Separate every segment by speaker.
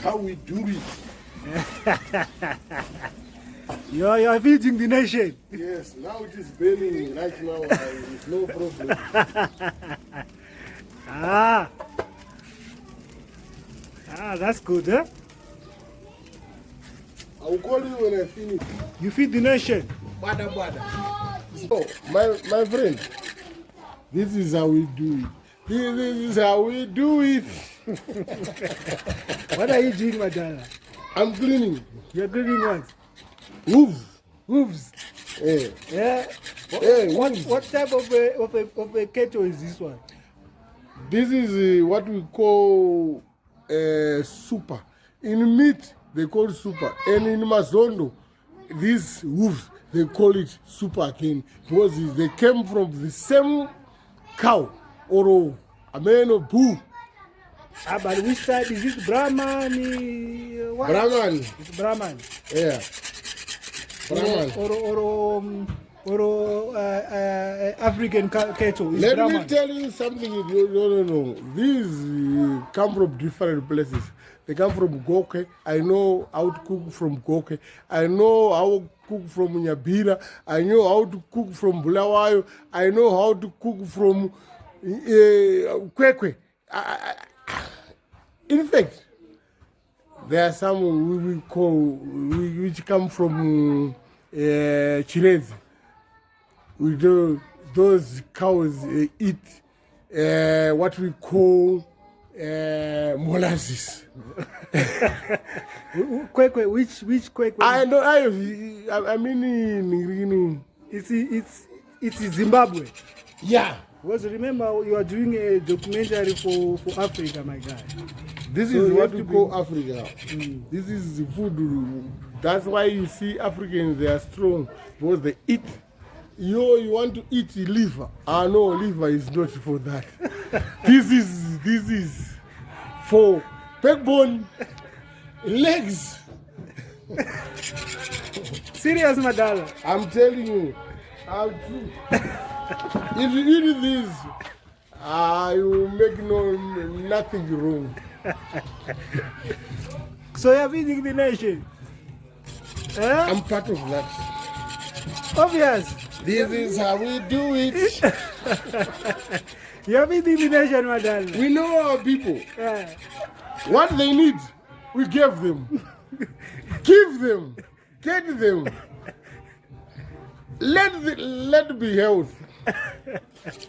Speaker 1: how we do it.
Speaker 2: You're feeding the nation.
Speaker 1: Yes, now it is burning right now. It's no problem.
Speaker 2: That's good, huh?
Speaker 1: I will call you when I finish.
Speaker 2: You feed the nation.
Speaker 1: Bada. So, my friend, this is how we do it. This is how we do it.
Speaker 2: What are you doing, Madala?
Speaker 1: I'm cleaning.
Speaker 2: You're cleaning what?
Speaker 1: Wolves.
Speaker 2: Yeah. What type of a kettle is this one?
Speaker 1: This is what we call super. In meat, they call it super. And in Mazondo, these wolves, they call it super again. Because they came from the same cow or a man or bull.
Speaker 2: But which type is it? Brahman? What?
Speaker 1: Brahman.
Speaker 2: It's Brahman.
Speaker 1: Yeah. Brahman.
Speaker 2: Or African cattle. It's
Speaker 1: Let
Speaker 2: Brahman.
Speaker 1: me tell you something you don't know. These come from different places. They come from Goke. I know how to cook from Goke. I know how to cook from Nyabira. I know how to cook from Bulawayo. I know how to cook from Kwekwe. In fact, there are some we call which come from Chilezi. We do those cows eat what we call molasses.
Speaker 2: Kwekwe, which kwekwe?
Speaker 1: I mean,
Speaker 2: it's Zimbabwe.
Speaker 1: Yeah.
Speaker 2: Because remember, you are doing a documentary for Africa, my guy.
Speaker 1: This is what we call Africa. This is the food. That's why you see Africans, they are strong because they eat. You want to eat liver? No, liver is not for that. This is for backbone, legs.
Speaker 2: Serious, Madala.
Speaker 1: I'm telling you, how true. If you eat this, you make nothing wrong.
Speaker 2: So you're feeding the nation?
Speaker 1: I'm part of that.
Speaker 2: Obvious.
Speaker 1: This is how we do it.
Speaker 2: You're feeding the nation, Madala.
Speaker 1: We know our people. What they need, we give them. Give them. Get them. Let be health.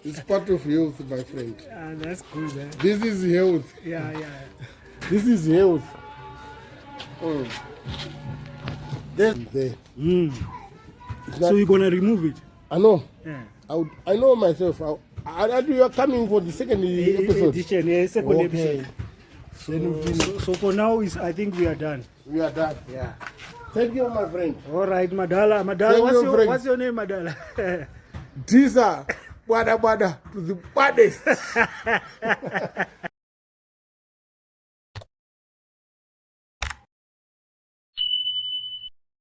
Speaker 1: It's part of health, my friend.
Speaker 2: That's good.
Speaker 1: This is health.
Speaker 2: Yeah.
Speaker 1: This is health. There.
Speaker 2: So you're gonna remove it?
Speaker 1: I know.
Speaker 2: Yeah.
Speaker 1: I know myself. You are coming for the second episode.
Speaker 2: Edition, second episode. So for now, I think we are done.
Speaker 1: We are done.
Speaker 2: Yeah.
Speaker 1: Thank you, my friend.
Speaker 2: All right, Madala. What's your name, Madala?
Speaker 1: These are bada to the baddest.